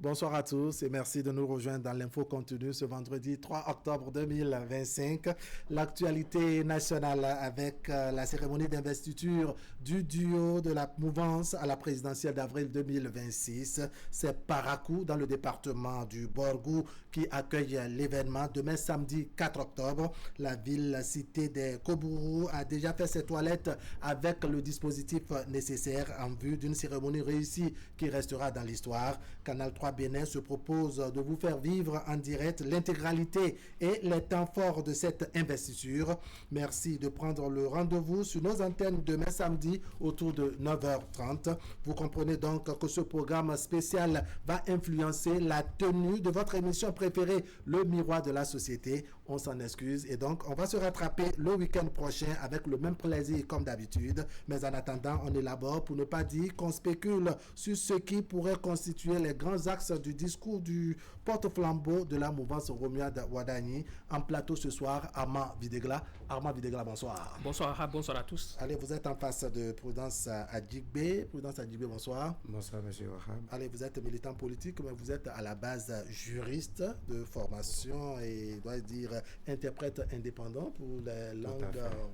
Bonsoir à tous et merci de nous rejoindre dans l'info continue ce vendredi 3 octobre 2025. L'actualité nationale avec la cérémonie d'investiture du duo de la mouvance à la présidentielle d'avril 2026. C'est Parakou dans le département du Borgou qui accueille l'événement. Demain samedi 4 octobre, la ville cité des Kobourou a déjà fait ses toilettes avec le dispositif nécessaire en vue d'une cérémonie réussie qui restera dans l'histoire. Canal 3 Bénin se propose de vous faire vivre en direct l'intégralité et les temps forts de cette investiture. Merci de prendre le rendez-vous sur nos antennes demain samedi autour de 9h30. Vous comprenez donc que ce programme spécial va influencer la tenue de votre émission préférée, Le Miroir de la Société. On s'en excuse et donc on va se rattraper le week-end prochain avec le même plaisir comme d'habitude. Mais en attendant, on élabore pour ne pas dire qu'on spécule sur ce qui pourrait constituer les grands axes du discours du porte-flambeau de la mouvance Romuald Wadani. En plateau ce soir, Armand Videgla. Armand Videgla, bonsoir. Bonsoir, bonsoir à tous. Allez, vous êtes en face de Prudence Adjigbe. Prudence Adjigbe, bonsoir. Bonsoir, monsieur Wahab. Allez, vous êtes militant politique, mais vous êtes à la base juriste de formation et, dois-je dire, interprète indépendant pour les langues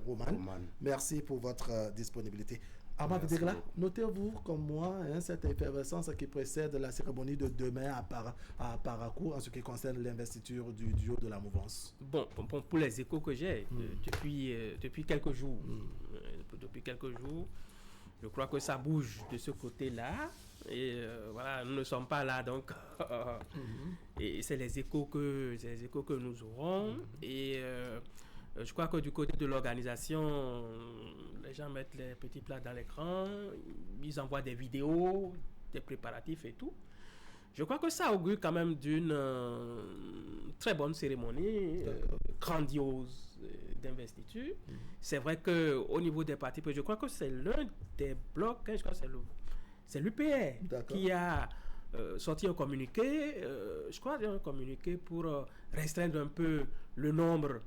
romanes. Merci pour votre disponibilité. Armand Videgla, notez-vous comme moi cette effervescence qui précède la cérémonie de demain à Parakou en ce qui concerne l'investiture du duo de la mouvance. Bon, pour les échos que j'ai depuis quelques jours, je crois que ça bouge de ce côté-là. Et voilà, nous ne sommes pas là, donc et c'est les échos que nous aurons. Et je crois que du côté de l'organisation, les gens mettent les petits plats dans l'écran, ils envoient des vidéos, des préparatifs et tout. Je crois que ça augure quand même d'une très bonne cérémonie, grandiose d'investiture. C'est vrai qu'au niveau des partis, je crois que c'est l'un des blocs, je crois que c'est l'UPR qui a sorti un communiqué, je crois un communiqué pour restreindre un peu le nombre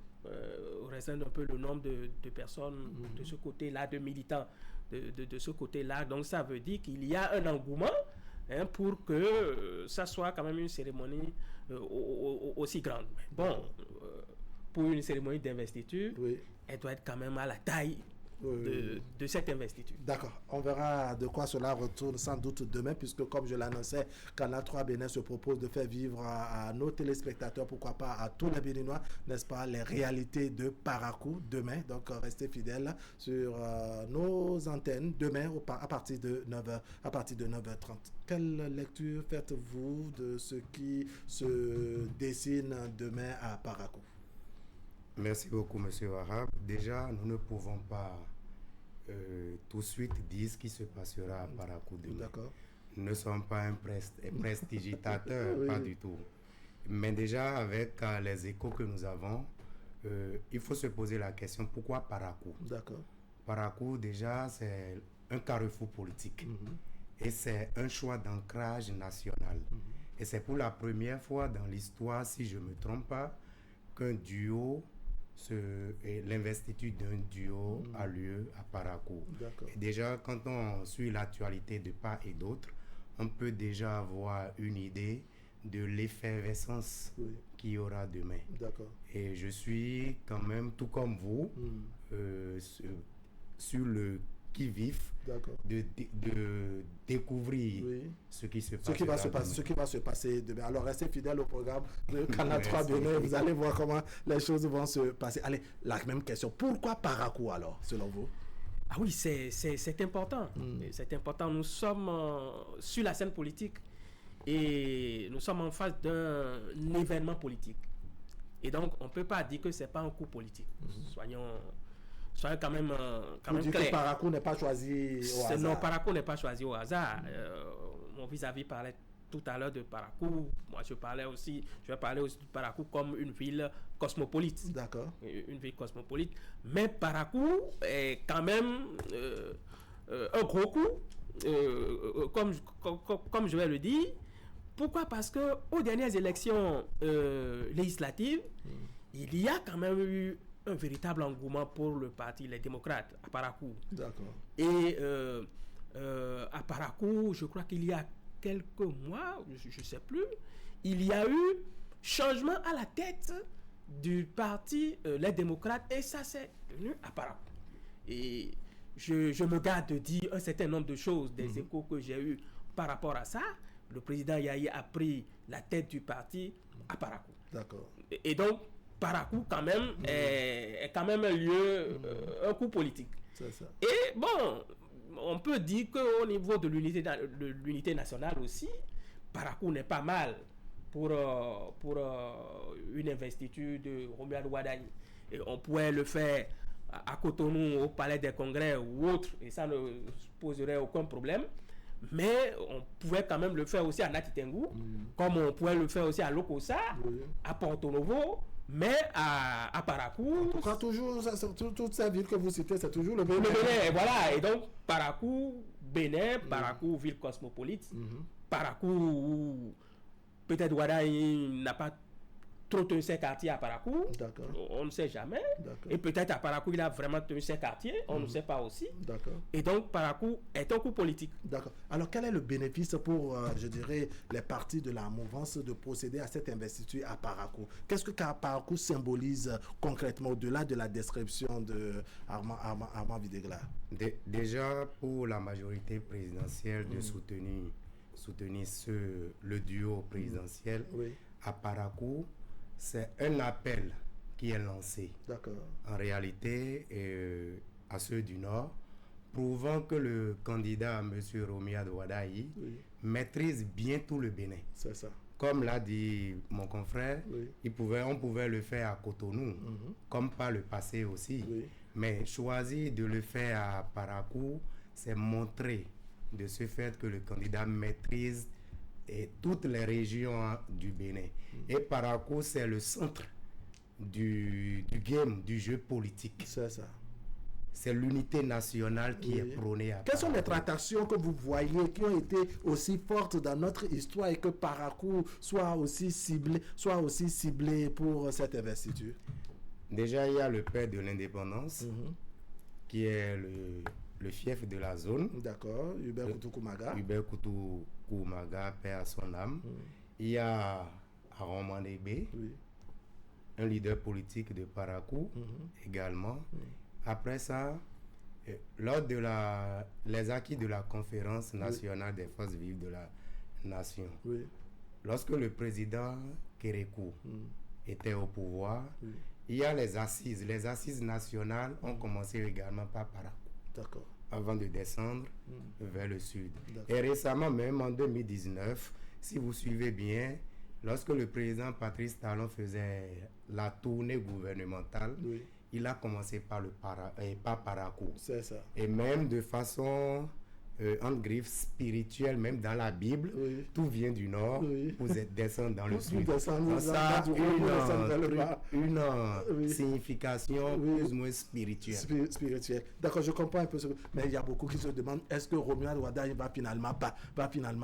de personnes de ce côté-là, de militants de ce côté-là. Donc ça veut dire qu'il y a un engouement pour que ça soit quand même une cérémonie aussi grande. Bon, pour une cérémonie d'investiture, elle doit être quand même à la taille de cette investiture. D'accord. On verra de quoi cela retourne sans doute demain, puisque comme je l'annonçais, Canal 3 Bénin se propose de faire vivre à nos téléspectateurs, pourquoi pas à tous les Béninois, n'est-ce pas, les réalités de Parakou demain. Donc restez fidèles sur nos antennes demain à partir de 9h30. Quelle lecture faites-vous de ce qui se dessine demain à Parakou? Merci beaucoup, monsieur Wahab. Déjà, nous ne pouvons pas tout de suite dire ce qui se passera à Parakou demain. D'accord. Nous ne sommes pas un prestidigitateur, pas du tout. Mais déjà, avec les échos que nous avons, il faut se poser la question, pourquoi Parakou? D'accord. Parakou, déjà, c'est un carrefour politique. Et c'est un choix d'ancrage national. Et c'est pour la première fois dans l'histoire, si je ne me trompe pas, qu'un duo, l'investiture d'un duo a lieu à Parakou. Et déjà, quand on suit l'actualité de part et d'autre, on peut déjà avoir une idée de l'effervescence qu'il y aura demain. Et je suis quand même, tout comme vous, sur le qui-vif de découvrir ce qui se passe. Ce qui va se passer demain. Alors restez fidèles au programme de Canal 3 Bénin. Vous allez voir comment les choses vont se passer. Allez, la même question. Pourquoi Parakou alors, selon vous? Ah oui, c'est important. C'est important. Nous sommes sur la scène politique et nous sommes en face d'un événement politique. Et donc, on ne peut pas dire que ce n'est pas un coup politique. Soyons quand même clair. Parakou n'est pas choisi au hasard. Non, Parakou n'est pas choisi au hasard. Mon vis-à-vis parlait tout à l'heure de Parakou. Moi, je vais parler aussi de Parakou comme une ville cosmopolite. D'accord. Une ville cosmopolite. Mais Parakou est quand même un gros coup, comme je vais le dire. Pourquoi? Parce que aux dernières élections législatives, il y a quand même eu un véritable engouement pour le parti Les Démocrates à Parakou. D'accord. Et à Parakou, je crois qu'il y a quelques mois, je ne sais plus, il y a eu changement à la tête du parti Les Démocrates et ça s'est tenu à Parakou. Et je me garde de dire un certain nombre de choses, des échos que j'ai eus par rapport à ça. Le président Yahi a pris la tête du parti à Parakou. D'accord. Et donc, Parakou, quand même, est quand même un lieu, un coup politique. C'est ça. Et bon, on peut dire qu'au niveau de l'unité nationale aussi, Parakou n'est pas mal pour une investiture de Romuald Wadani. Et on pourrait le faire à Cotonou, au Palais des Congrès ou autre, et ça ne poserait aucun problème. Mais on pouvait quand même le faire aussi à Natitengu, comme on pouvait le faire aussi à Lokossa, à Porto Novo, mais à Parakou. En tout cas, toujours, toutes ces villes que vous citez, c'est toujours le Bénin. Le Bénin, voilà. Et donc, Parakou, Bénin, Parakou, ville cosmopolite, Parakou, où peut-être Wadaï n'a pas trop tenu ses quartiers à Parakou. D'accord. On ne sait jamais. D'accord. Et peut-être à Parakou, il a vraiment tenu ses quartiers. On ne sait pas aussi. D'accord. Et donc, Parakou est un coup politique. D'accord. Alors, quel est le bénéfice pour, je dirais, les partis de la mouvance de procéder à cette investiture à Parakou? Qu'est-ce que Parakou symbolise concrètement au-delà de la description de Armand Videgla? Déjà, pour la majorité présidentielle de soutenir le duo présidentiel à Parakou, c'est un appel qui est lancé. D'accord. En réalité, à ceux du Nord, prouvant que le candidat, M. Romuald Wadani, maîtrise bien tout le Bénin. C'est ça. Comme l'a dit mon confrère, on pouvait le faire à Cotonou, comme par le passé aussi. Mais choisir de le faire à Parakou, c'est montrer de ce fait que le candidat maîtrise toutes les régions du Bénin. Et Parakou, c'est le centre du game, du jeu politique. C'est ça. C'est l'unité nationale qui est prônée à Quelles sont les tractations que vous voyez qui ont été aussi fortes dans notre histoire et que Parakou soit aussi ciblé pour cette investiture? Déjà, il y a le père de l'indépendance, qui est le fief de la zone. D'accord, Hubert Koutou-Koumaga. Hubert Koutou-Koumaga, paix à son âme. Il y a Aaron Mandébé, un leader politique de Parakou également. Après ça, lors de les acquis de la conférence nationale des forces vives de la nation, lorsque le président Kérékou était au pouvoir, il y a les assises. Les assises nationales ont commencé également par Parakou. D'accord. Avant de descendre vers le sud. Et récemment, même en 2019, si vous suivez bien, lorsque le président Patrice Talon faisait la tournée gouvernementale, il a commencé par Parakou. C'est ça. Et même de façon en griffe spirituelle, même dans la Bible, tout vient du nord pour descendre dans le sud. Ça a une signification plus ou moins spirituelle. D'accord, je comprends un peu ce que... Mais il y a beaucoup qui se demandent, est-ce que Romuald Wadani va finalement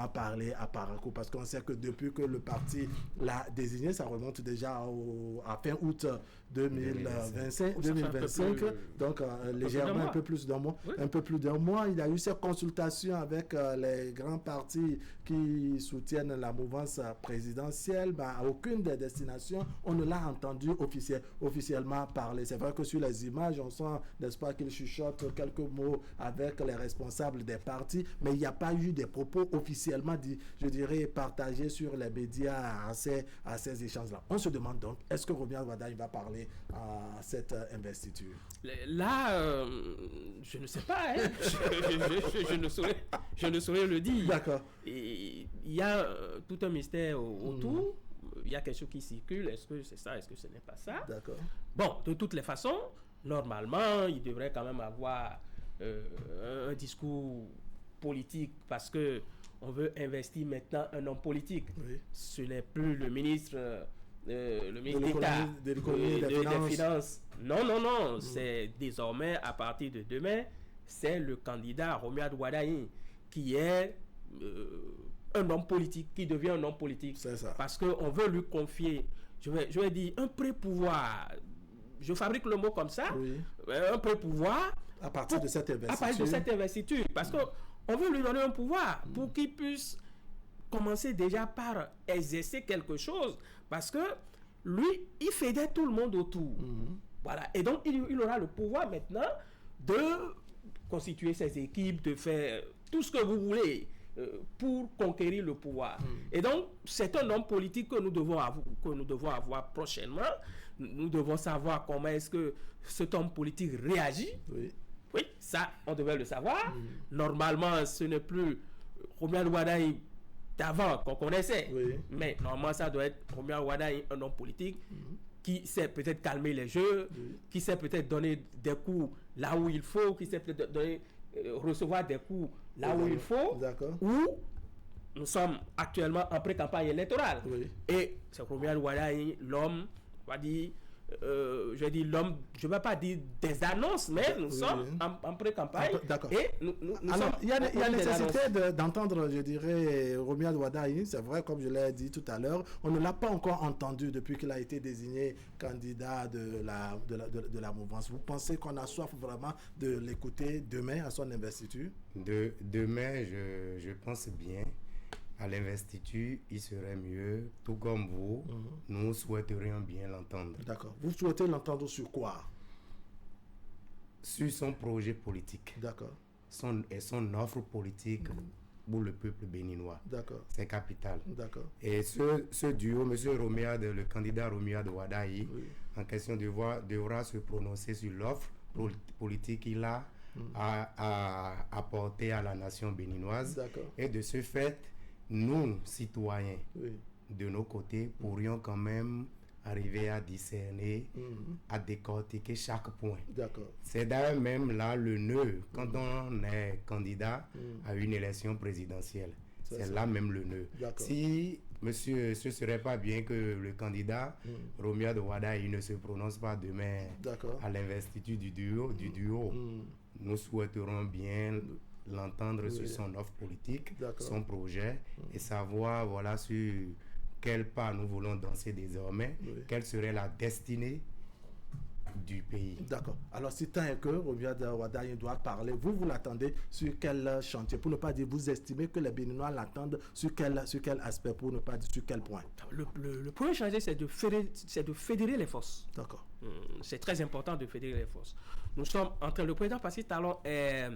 parler à Parakou? Parce qu'on sait que depuis que le parti l'a désigné, ça remonte déjà à fin août 2025, donc légèrement un peu plus d'un mois. Un peu plus d'un mois, il y a eu ces consultations avec les grands partis qui soutiennent la mouvance présidentielle. À aucune des destinations, on ne l'a entendu officiellement parler. C'est vrai que sur les images, on sent, n'est-ce pas, qu'il chuchote quelques mots avec les responsables des partis, mais il n'y a pas eu des propos officiellement, je dirais, partagés sur les médias à ces échanges-là. On se demande donc, est-ce que Romuald Wadani va parler à cette investiture? Là, je ne sais pas. Je ne saurais le dire. D'accord. Il y a tout un mystère autour. Il y a quelque chose qui circule. Est-ce que c'est ça? Est-ce que ce n'est pas ça? D'accord. Bon, de toutes les façons, normalement, il devrait quand même avoir un discours politique parce que on veut investir maintenant un homme politique. Ce n'est plus le ministre d'État des Finances. Non. C'est désormais, à partir de demain, c'est le candidat Romuald Wadani qui est un homme politique, qui devient un homme politique. C'est ça. Parce qu'on veut lui confier, je vais dire, un pré-pouvoir. Je fabrique le mot comme ça. Un pré-pouvoir. À partir de cette investiture. À partir de cette investiture. Parce qu'on veut lui donner un pouvoir pour qu'il puisse commencer déjà par exercer quelque chose, parce que lui, il fédère tout le monde autour. Voilà. Et donc, il aura le pouvoir maintenant de constituer ses équipes, de faire tout ce que vous voulez pour conquérir le pouvoir. Et donc, c'est un homme politique que nous devons avoir prochainement. Nous devons savoir comment est-ce que cet homme politique réagit. Oui, ça, on devait le savoir. Normalement, ce n'est plus Romuald Wadaye d'avant qu'on connaissait. Mais normalement, ça doit être Romuald Wadaye, un homme politique qui sait peut-être calmer les jeux, qui sait peut-être donner des coups là où il faut, qui sait peut-être recevoir des coups là où il faut, où nous sommes actuellement en pré-campagne électorale. Et c'est Romuald Wadaye, l'homme, on va dire, je dis l'homme, je ne vais pas dire des annonces, mais nous sommes en pré-campagne. Et alors, il y a nécessité d'entendre, je dirais, Romuald Wadaye. C'est vrai, comme je l'ai dit tout à l'heure, on ne l'a pas encore entendu depuis qu'il a été désigné candidat de la mouvance. Vous pensez qu'on a soif vraiment de l'écouter demain à son investiture? Demain, je pense bien. À l'investiture, il serait mieux, tout comme vous, nous souhaiterions bien l'entendre. D'accord. Vous souhaitez l'entendre sur quoi? Sur son projet politique. D'accord. Et son offre politique pour le peuple béninois. D'accord. C'est capital. D'accord. Et ce duo, M. Romuald, le candidat Romuald Wadaye, en question devra se prononcer sur l'offre politique qu'il a à apporter à la nation béninoise. D'accord. Et de ce fait, nous, citoyens, de nos côtés, pourrions quand même arriver à discerner, à décortiquer chaque point. C'est d'ailleurs même là le nœud, quand on est candidat à une élection présidentielle. C'est là même le nœud. Si, monsieur, ce ne serait pas bien que le candidat, Romuald Wadaye, ne se prononce pas demain à l'investiture du duo, nous souhaiterons bien l'entendre sur son offre politique, son projet, et savoir voilà sur quel pas nous voulons danser désormais, quelle serait la destinée du pays. D'accord. Alors, si tant est que Romuald Wadaye doit parler, vous l'attendez sur quel chantier? Pour ne pas dire, vous estimez que les Béninois l'attendent sur quel aspect, pour ne pas dire sur quel point? Le premier chantier, c'est de fédérer les forces. D'accord. C'est très important de fédérer les forces. Nous sommes en train, le président Patrice Talon est...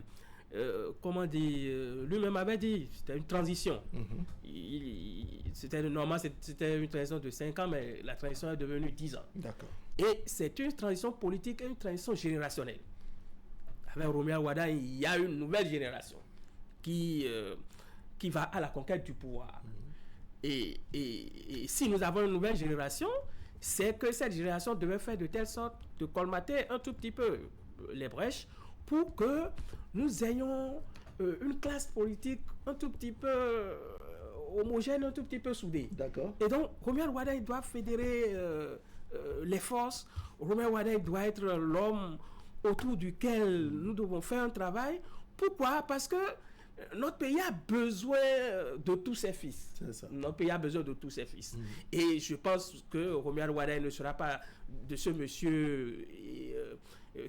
comment dire, lui-même avait dit, c'était une transition. Normalement, c'était une transition de 5 ans, mais la transition est devenue 10 ans. D'accord. Et c'est une transition politique et une transition générationnelle. Avec Romuald Wadaye, il y a une nouvelle génération qui va à la conquête du pouvoir. Et si nous avons une nouvelle génération, c'est que cette génération devait faire de telle sorte de colmater un tout petit peu les brèches pour que nous ayons une classe politique un tout petit peu homogène, un tout petit peu soudée. D'accord. Et donc, Romuald Wadaye doit fédérer les forces. Romuald Wadaye doit être l'homme autour duquel nous devons faire un travail. Pourquoi? Parce que notre pays a besoin de tous ses fils. C'est ça. Notre pays a besoin de tous ses fils. Et je pense que Romuald Wadaye ne sera pas de ce monsieur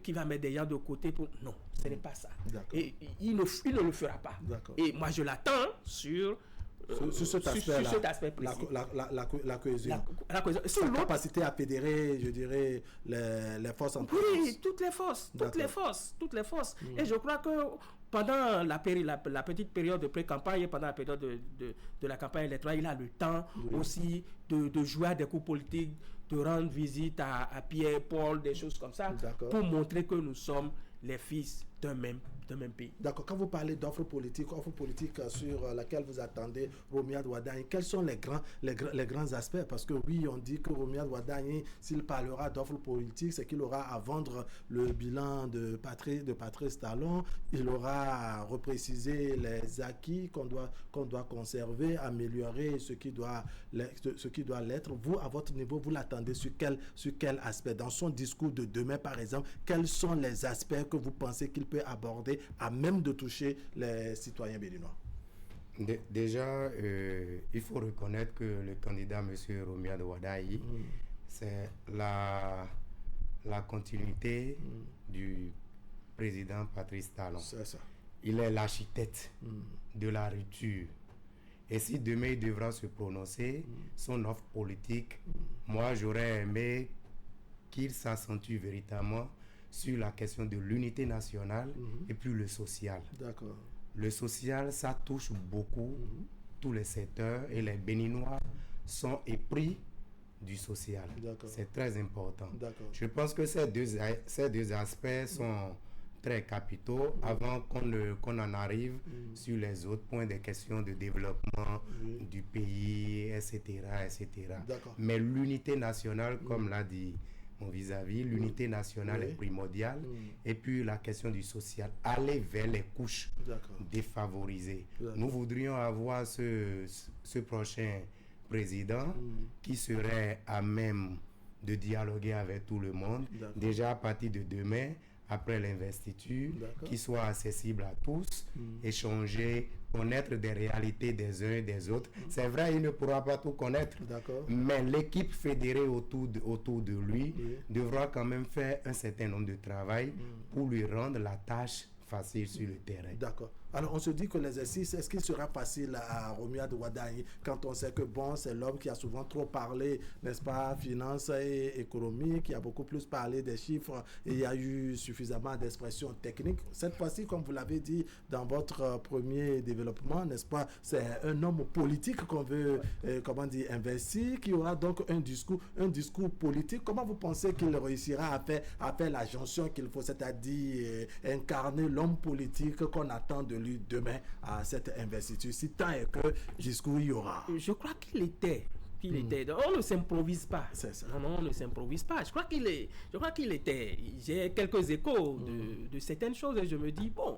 qui va mettre des gens de côté pour... Non, ce n'est pas ça. Et il ne le fera pas. Et moi, je l'attends sur cet aspect précis. La cohésion. La capacité à fédérer, je dirais, les forces entre elles. Oui, toutes les forces. Et je crois que pendant la petite période de pré-campagne, pendant la période de la campagne électorale, il a le temps aussi de jouer à des coups politiques, de rendre visite à Pierre, Paul, des choses comme ça, pour montrer que nous sommes les fils d'un même pays. D'accord. Quand vous parlez d'offres politiques sur laquelle vous attendez Romuald Wadaye, quels sont les grands aspects? Parce que oui, on dit que Romuald Wadaye, s'il parlera d'offres politiques, c'est qu'il aura à vendre le bilan de Patrice Talon, il aura à repréciser les acquis qu'on doit conserver, améliorer ce qui doit l'être. Vous, à votre niveau, vous l'attendez sur quel aspect? Dans son discours de demain, par exemple, quels sont les aspects que vous pensez qu'il peut aborder à même de toucher les citoyens béninois? Déjà, il faut reconnaître que le candidat, M. Romuald Wadaye, c'est la continuité du président Patrice Talon. C'est ça. Il est l'architecte de la rupture. Et si demain il devra se prononcer, son offre politique, moi j'aurais aimé qu'il s'accentue véritablement sur la question de l'unité nationale et puis le social. D'accord. Le social, ça touche beaucoup tous les secteurs et les Béninois sont épris du social. C'est très important. Je pense que ces deux aspects sont très capitaux avant qu'on en arrive sur les autres points des questions de développement du pays, etc. Mais l'unité nationale, comme l'a dit mon vis-à-vis, l'unité nationale est primordiale. Et puis la question du social, aller vers les couches défavorisées. Nous voudrions avoir ce prochain président qui serait à même de dialoguer avec tout le monde, déjà à partir de demain, après l'investiture, qui soit accessible à tous, échanger, connaître des réalités des uns et des autres. C'est vrai, il ne pourra pas tout connaître, mais l'équipe fédérée autour de lui devra quand même faire un certain nombre de travail pour lui rendre la tâche facile sur le terrain. D'accord. Alors, on se dit que l'exercice, est-ce qu'il sera facile à Romuald Wardagni quand on sait que, bon, c'est l'homme qui a souvent trop parlé, n'est-ce pas, finance et économie, qui a beaucoup plus parlé des chiffres et il y a eu suffisamment d'expressions techniques. Cette fois-ci, comme vous l'avez dit dans votre premier développement, n'est-ce pas, c'est un homme politique qu'on veut, investir, qui aura donc un discours politique. Comment vous pensez qu'il réussira à faire la jonction qu'il faut, c'est-à-dire incarner l'homme politique qu'on attend de lui demain à cette investiture, si tant est que discours il y aura? Je crois qu'il était. On ne s'improvise pas. C'est ça. Non, on ne s'improvise pas. Je crois qu'il était. J'ai quelques échos de certaines choses et je me dis, bon,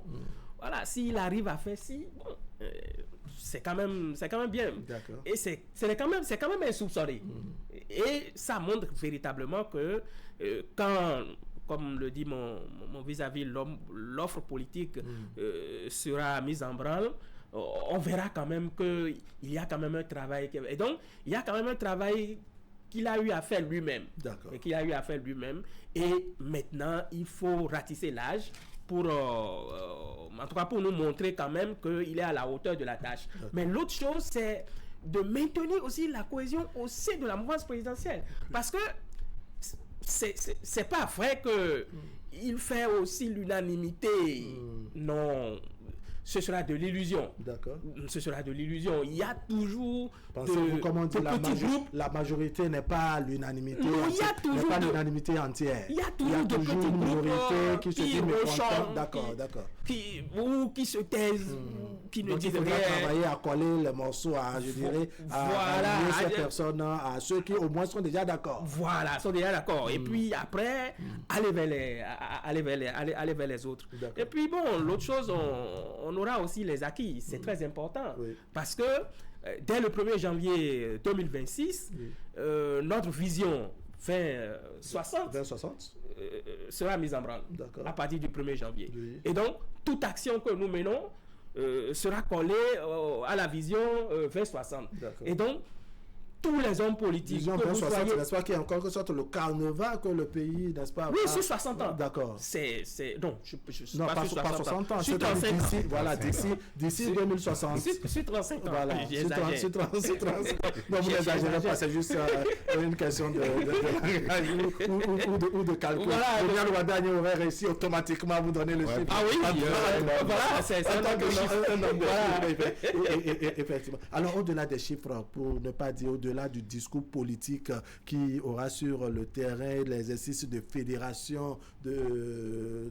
voilà, s'il arrive à faire c'est quand même bien. D'accord. Et c'est quand même insoupçonné. Et ça montre véritablement que quand, comme le dit mon vis-à-vis, l'offre politique sera mise en branle, on verra quand même qu'il y a quand même un travail. Et donc, il y a quand même un travail qu'il a eu à faire lui-même. D'accord. Et maintenant, il faut ratisser l'âge pour, en tout cas, pour nous montrer quand même qu'il est à la hauteur de la tâche. D'accord. Mais l'autre chose, c'est de maintenir aussi la cohésion au sein de la mouvance présidentielle. Parce que c'est pas vrai que il fait aussi l'unanimité. Non, ce sera de l'illusion. D'accord. Ce sera de l'illusion. Il y a toujours petits groupes. La majorité n'est pas l'unanimité. Il y a toujours l'unanimité entière. Il y a toujours de petits une minorité qui se dit mécontents, d'accord. Qui se taisent, qui ne disent rien. Il faudra travailler à coller les morceaux, à allier ces personnes à ceux qui au moins sont déjà d'accord. Voilà, sont déjà d'accord. Et puis après, aller vers les autres. D'accord. Et puis bon, l'autre chose, on aura aussi les acquis. C'est très important. Oui. Parce que dès le 1er janvier 2026, notre vision 2060 sera mise en branle à partir du 1er janvier. Oui. Et donc, toute action que nous menons sera collée à la vision 2060. Et donc, tous les hommes politiques. Vision 2060, n'est-ce pas, qui est en quelque sorte le carnaval que le pays, n'est-ce pas? Oui, sur 60 ans. D'accord. Non, pas sur 60 ans. Sur 35 ans. Voilà, d'ici 2060. Sur 35 ans. Voilà, sur 35 ans. Non, vous n'exagérez pas, c'est juste une question de ou de calcul. Romuald Wardagni aurait réussi automatiquement à vous donner le chiffre. Ah oui, voilà, c'est un nombre. Effectivement. Alors, au-delà des chiffres, pour ne pas dire au-delà du discours politique qui aura sur le terrain l'exercice de fédération de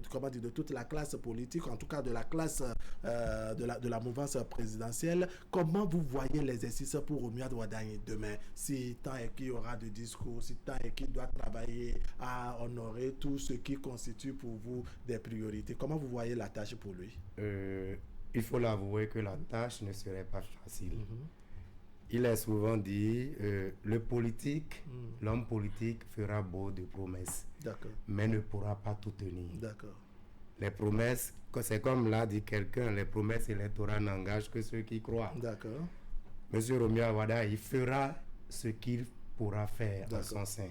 toute la classe politique, en tout cas de la classe de la mouvance présidentielle, comment vous voyez l'exercice pour Romuald Wardagni demain, si tant est qu'il y aura de discours, si tant est qu'il doit travailler à honorer tout ce qui constitue pour vous des priorités? Comment vous voyez la tâche pour lui? Il faut l'avouer que la tâche ne serait pas facile. Il est souvent dit, l'homme politique fera beau de promesses, mais ne pourra pas tout tenir. Les promesses, c'est comme l'a dit quelqu'un, les promesses électorales n'engagent que ceux qui croient. Monsieur Romuald Wardagni, il fera ce qu'il pourra faire en son sein.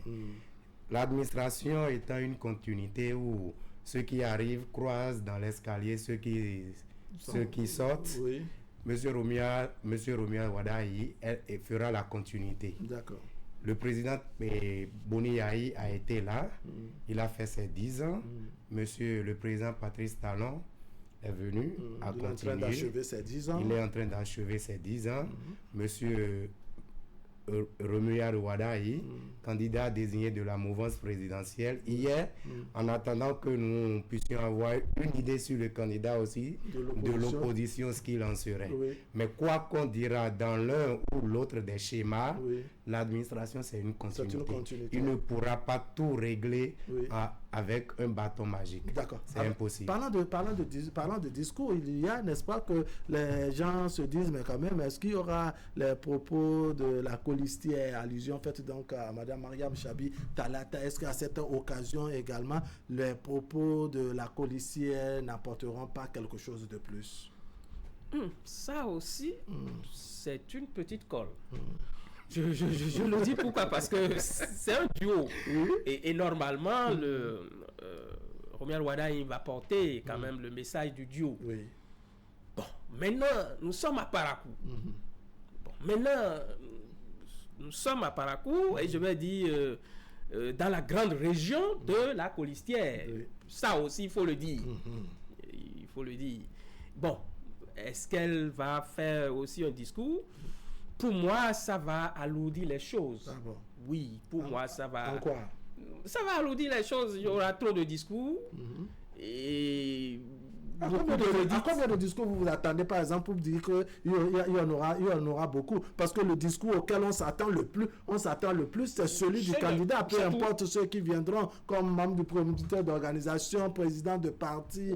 L'administration étant une continuité où ceux qui arrivent croisent dans l'escalier ceux qui sortent. Oui. Monsieur Romia Wadayi fera la continuité. D'accord. Le président Boni Yahi a été là, il a fait ses 10 ans. Monsieur le président Patrice Talon est venu à continuer. Il est en train d'achever ses 10 ans. Il est en train d'achever ses 10 ans. Monsieur Romia Wadayi, candidat désigné de la mouvance présidentielle. Hier, en attendant que nous puissions avoir une idée sur le candidat aussi de l'opposition, ce qu'il en serait. Oui. Mais quoi qu'on dira dans l'un ou l'autre des schémas, l'administration, c'est une continuité. Il ne pourra pas tout régler avec un bâton magique. D'accord. C'est impossible. Parlant de discours, il y a, n'est-ce pas, que les gens se disent, mais quand même, est-ce qu'il y aura les propos de la colistière, allusion faite donc à Mme Mariam Chabi Talata, est-ce qu'à cette occasion également, les propos de la colistière n'apporteront pas quelque chose de plus? Ça aussi, c'est une petite colle. Je le dis pourquoi, parce que c'est un duo. Et normalement, Romia Wadayi va porter quand même le message du duo. Bon, maintenant, nous sommes à Parakou. Nous sommes à Parakou, et je vais dire dans la grande région de la Colistière. Ça aussi, il faut le dire. Il faut le dire. Bon, est-ce qu'elle va faire aussi un discours? Pour moi, ça va alourdir les choses. Ah bon. Oui, pour moi, ça va... En quoi? Ça va alourdir les choses. Il y aura trop de discours. Et... À combien de discours vous vous attendez, par exemple, pour dire qu'il y en aura beaucoup? Parce que le discours auquel on s'attend le plus, c'est celui du candidat. Peu importe ceux qui viendront comme membres du comité d'organisation, président de parti,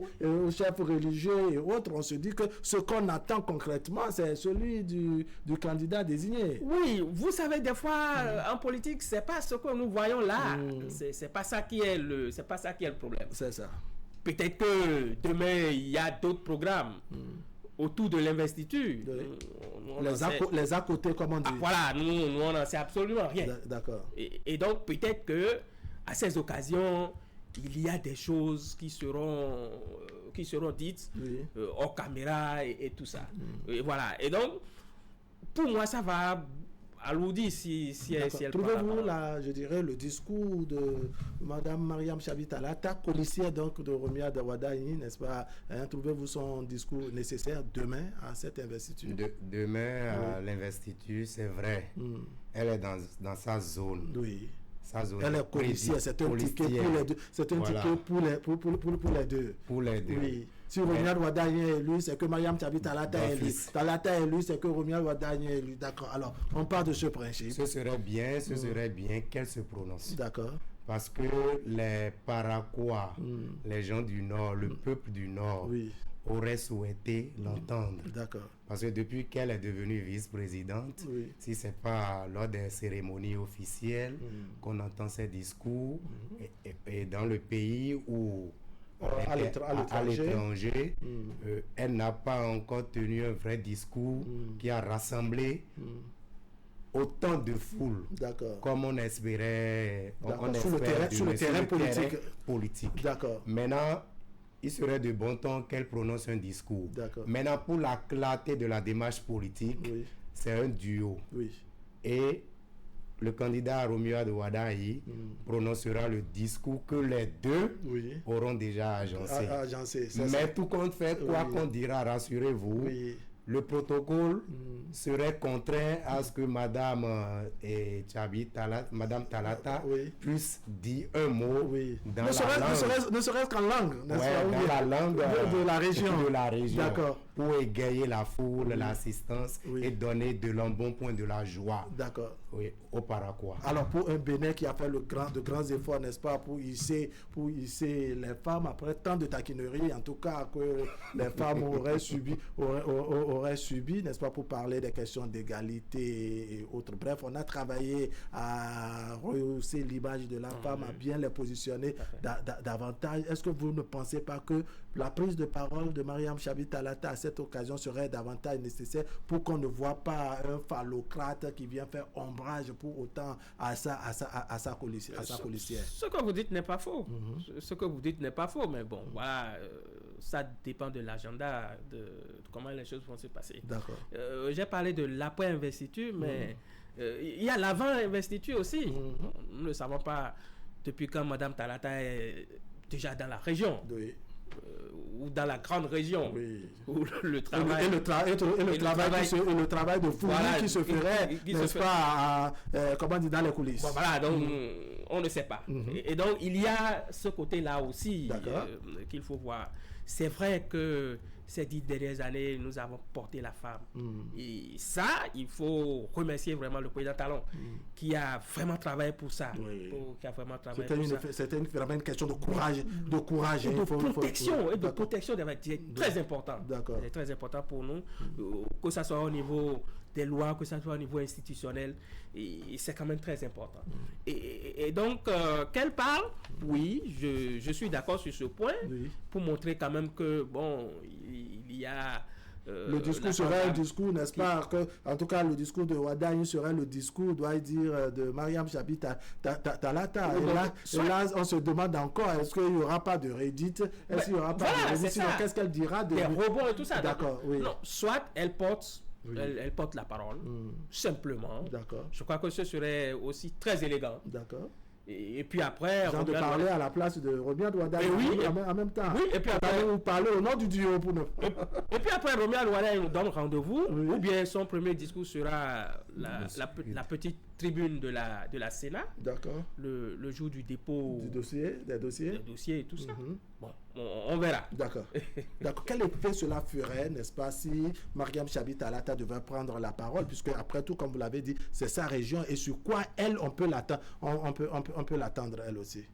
chef religieux et autres. On se dit que ce qu'on attend concrètement, c'est celui du candidat désigné. Oui, vous savez, des fois, en politique, c'est pas ce que nous voyons là. C'est pas ça qui est le problème. C'est ça. Peut-être que demain, il y a d'autres programmes autour de l'investiture. Les à côté, comme on dit. Voilà, nous on n'en sait absolument rien. D'accord. Et donc, peut-être que à ces occasions, il y a des choses qui seront dites hors caméra et tout ça. Et voilà. Et donc, pour moi, ça va alourdir si elle Trouvez-vous je dirais, le discours de Mme Mariam Chabi Talata, colistière donc de Romia Wadayi, n'est-ce pas, trouvez-vous son discours nécessaire demain à cette investiture? Demain à l'investiture, c'est vrai. Elle est dans sa zone. Oui. Sa zone. Elle est colistière, c'est un ticket pour les deux. C'est un ticket pour les deux. Pour les deux. Oui. Si Romia Wadayi est élu, c'est que Mariam Chabi Talata est élu. Talata est élu, c'est que Romia Wadayi est élu. D'accord. Alors, on part de ce principe. Ce serait bien qu'elle se prononce. D'accord. Parce que les Paraquois, les gens du Nord, le peuple du Nord, auraient souhaité l'entendre. D'accord. Parce que depuis qu'elle est devenue vice-présidente, si ce n'est pas lors des cérémonies officielles qu'on entend ses discours, et dans le pays où à l'étranger, elle n'a pas encore tenu un vrai discours qui a rassemblé autant de foule comme on espérait, sur le terrain politique. D'accord. Maintenant, il serait de bon ton qu'elle prononce un discours. Maintenant, pour la clarté de la démarche politique, c'est un duo. Et le candidat Romia Wadayi prononcera le discours que les deux auront déjà agencé. Mais tout compte fait, quoi qu'on dira, rassurez-vous, le protocole serait contraint à ce que Madame Talata puisse dire un mot dans ne serait-ce qu'en langue, dans la langue de la région. D'accord. Pour égayer la foule, l'assistance et donner de l'embonpoint, de la joie. D'accord. Au Paraguay. Alors pour un Bénin qui a fait de grands efforts, n'est-ce pas, pour hisser les femmes après tant de taquineries, en tout cas que les femmes auraient subi, n'est-ce pas, pour parler des questions d'égalité et autres. Bref, on a travaillé à rehausser l'image de la femme, à bien les positionner davantage. Est-ce que vous ne pensez pas que la prise de parole de Mariam Chabi Talata à cette occasion serait davantage nécessaire pour qu'on ne voit pas un phallocrate qui vient faire ombrage pour autant à sa colistière? Ce que vous dites n'est pas faux. Ce que vous dites n'est pas faux, mais bon, voilà, ça dépend de l'agenda, de comment les choses vont se passer. D'accord. J'ai parlé de l'après-investiture, mais il y a l'avant-investiture aussi. Nous ne savons pas depuis quand Mme Talata est déjà dans la région. Oui. Ou dans la grande région, oui. Où le travail le travail de fourni qui se ferait, n'est-ce pas, comment dire, dans les coulisses. Bon, voilà, donc on ne sait pas. Et donc il y a ce côté-là aussi qu'il faut voir. C'est vrai que ces 10 dernières années, nous avons porté la femme. Et ça, il faut remercier vraiment le président Talon qui a vraiment travaillé pour ça. C'était vraiment une question de courage. Et de protection des c'est très important. C'est très important pour nous, que ce soit au niveau des lois, que ce soit au niveau institutionnel, et c'est quand même très important. Et donc, qu'elle parle, oui, je suis d'accord sur ce point, pour montrer quand même que, bon, il y a... le discours serait un discours, n'est-ce pas, que, en tout cas, le discours de Wadagne serait le discours, doit dire, de Mariam Chabi Talata. Et là, on se demande encore, est-ce qu'il n'y aura pas de Reddit? Est-ce qu'il n'y aura pas de Reddit? Sinon, qu'est-ce qu'elle dira? Des robots et tout ça. D'accord, oui. Non, soit elle porte... Elle porte la parole, simplement. D'accord. Je crois que ce serait aussi très élégant. D'accord. Et puis après... de parler à la place de Romial Wadagne en même temps. Oui, et puis après... Vous parlez au nom du duo pour nous. Et puis après, Romial Wadagne nous donne rendez-vous, ou bien son premier discours sera la petite tribune de la Sénat. D'accord. Le jour du dépôt... Des dossiers et tout ça. Bon, on verra. D'accord. Quel effet cela ferait, n'est-ce pas, si Mariam Chabi Talata devait prendre la parole, puisque après tout, comme vous l'avez dit, c'est sa région, et sur quoi elle, on peut l'attendre, on peut l'attendre elle aussi.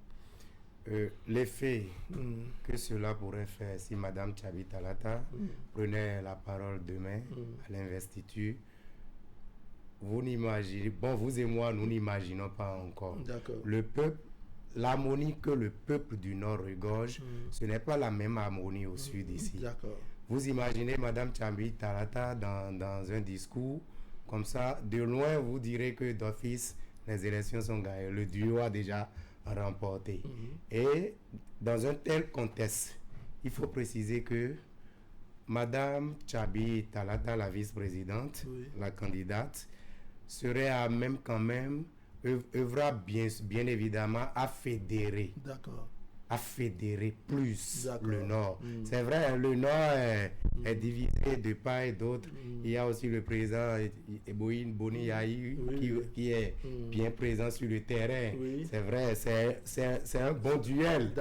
L'effet que cela pourrait faire si Mme Chabi Talata prenait la parole demain à l'investiture, vous et moi, nous n'imaginons pas encore. Le peuple, l'harmonie que le peuple du Nord regorge, ce n'est pas la même harmonie au Sud ici. Vous imaginez Mme Chabi Talata dans un discours comme ça, de loin vous direz que d'office les élections sont gagnées, le duo a déjà remporté. Et dans un tel contexte, il faut préciser que Mme Chabi Talata, la vice-présidente, la candidate, serait à même quand même œuvrera bien évidemment à fédérer. À fédérer plus le Nord. C'est vrai, le Nord est divisé de part et d'autre. Il y a aussi le président Eboïne Boni-Yahi qui est bien présent sur le terrain. C'est vrai, c'est un bon duel.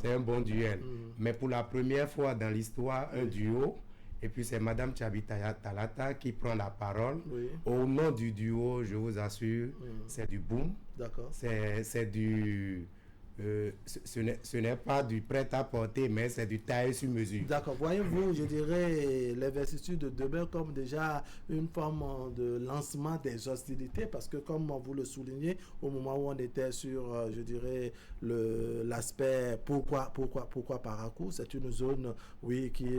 C'est un bon duel. Mais pour la première fois dans l'histoire, un duo. Et puis c'est Mme Chabi Talata qui prend la parole. Au nom du duo, je vous assure, c'est du boom. C'est du... ce n'est pas du prêt-à-porter, mais c'est du taille sur mesure. D'accord. Voyez-vous, je dirais l'investiture de demain comme déjà une forme de lancement des hostilités, parce que comme vous le soulignez, au moment où on était sur, je dirais, l'aspect pourquoi Parakou, c'est une zone, qui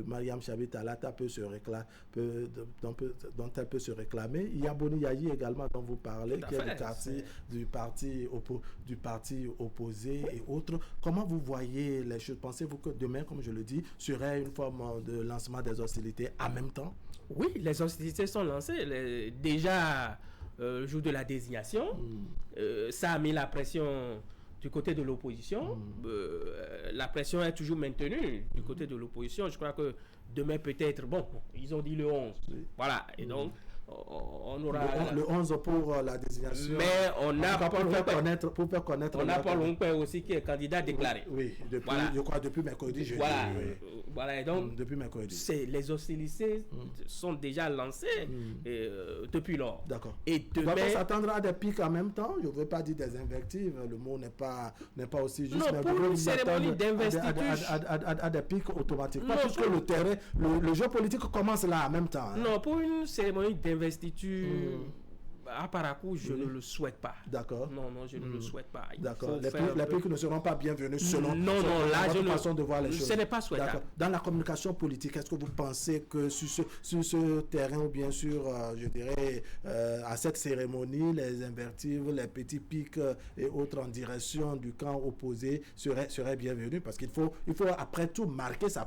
Mariam Chabi Talata peut se réclamer, dont elle peut se réclamer. Il y a Boni Yahi également dont vous parlez, qui est du parti opposé et autres. Comment vous voyez les choses? Pensez-vous que demain, comme je le dis, serait une forme de lancement des hostilités en même temps? Oui, les hostilités sont lancées. Déjà, le jour de la désignation, ça a mis la pression du côté de l'opposition. La pression est toujours maintenue du côté de l'opposition. Je crois que demain peut-être, ils ont dit le 11. Voilà, et donc on aura le 11 pour la désignation. Mais on a pour faire connaître. On a Paul Onkwé aussi qui est candidat déclaré. Je crois depuis mercredi. Voilà, et donc depuis mercredi. Les hostilités sont déjà lancées depuis lors. D'accord. Et demain, on va s'attendre à des pics en même temps. Je ne veux pas dire des invectives. Le mot n'est pas aussi juste. Non, pour une cérémonie d'investiture, à des pics automatiquement, puisque le terrain, le jeu politique commence là en même temps. Non, pour une cérémonie d'investiture, À Parakou, je ne le souhaite pas. D'accord. Non, je ne le souhaite pas. D'accord. Les pics ne seront pas bienvenus selon votre façon de voir les choses. Ce n'est pas souhaitable. Dans la communication politique, est-ce que vous pensez que sur ce terrain ou bien sûr, je dirais, à cette cérémonie, les invertibles, les petits pics et autres en direction du camp opposé seraient bienvenus? Parce qu'il faut après tout marquer sa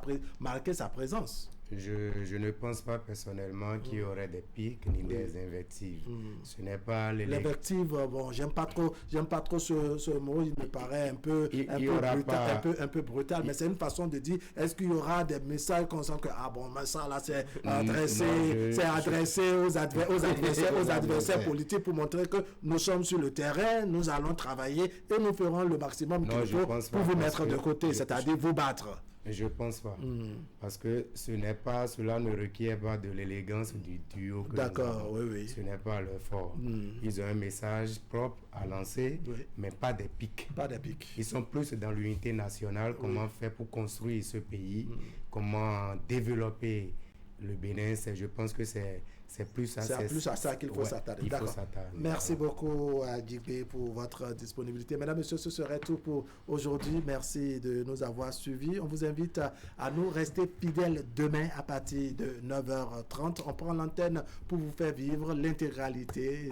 présence. Je ne pense pas personnellement qu'il y aurait des pics ni des invectives. Ce n'est pas l'invective. Bon, j'aime pas trop ce mot. Il me paraît un peu brutal. Mais c'est une façon de dire. Est-ce qu'il y aura des messages qu'on sent que mais ça là c'est adressé aux adversaires politiques pour montrer que nous sommes sur le terrain, nous allons travailler et nous ferons le maximum qu'il faut pour vous mettre de côté, c'est-à-dire vous battre. Je pense pas. Parce que cela ne requiert pas de l'élégance du duo que d'accord, oui. Ce n'est pas leur fort. Ils ont un message propre à lancer, mais pas des pics. Pas des pics. Ils sont plus dans l'unité nationale, comment faire pour construire ce pays, comment développer le Bénin. Je pense que c'est plus à ça qu'il faut s'attarder. D'accord. Merci beaucoup à Djigbe pour votre disponibilité. Mesdames, Messieurs, ce serait tout pour aujourd'hui. Merci de nous avoir suivis. On vous invite à nous rester fidèles demain à partir de 9h30. On prend l'antenne pour vous faire vivre l'intégralité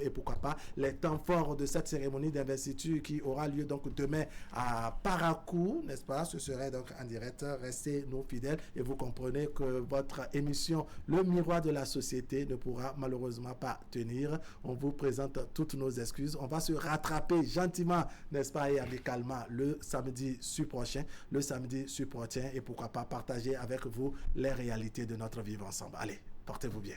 et pourquoi pas les temps forts de cette cérémonie d'investiture qui aura lieu donc demain à Parakou, n'est-ce pas? Ce serait donc en direct. Restez nous fidèles et vous comprenez que votre émission Le Miroir de la Société ne pourra malheureusement pas tenir. On vous présente toutes nos excuses. On va se rattraper gentiment, n'est-ce pas, et amicalement le samedi prochain et pourquoi pas partager avec vous les réalités de notre vivre ensemble. Allez, portez-vous bien.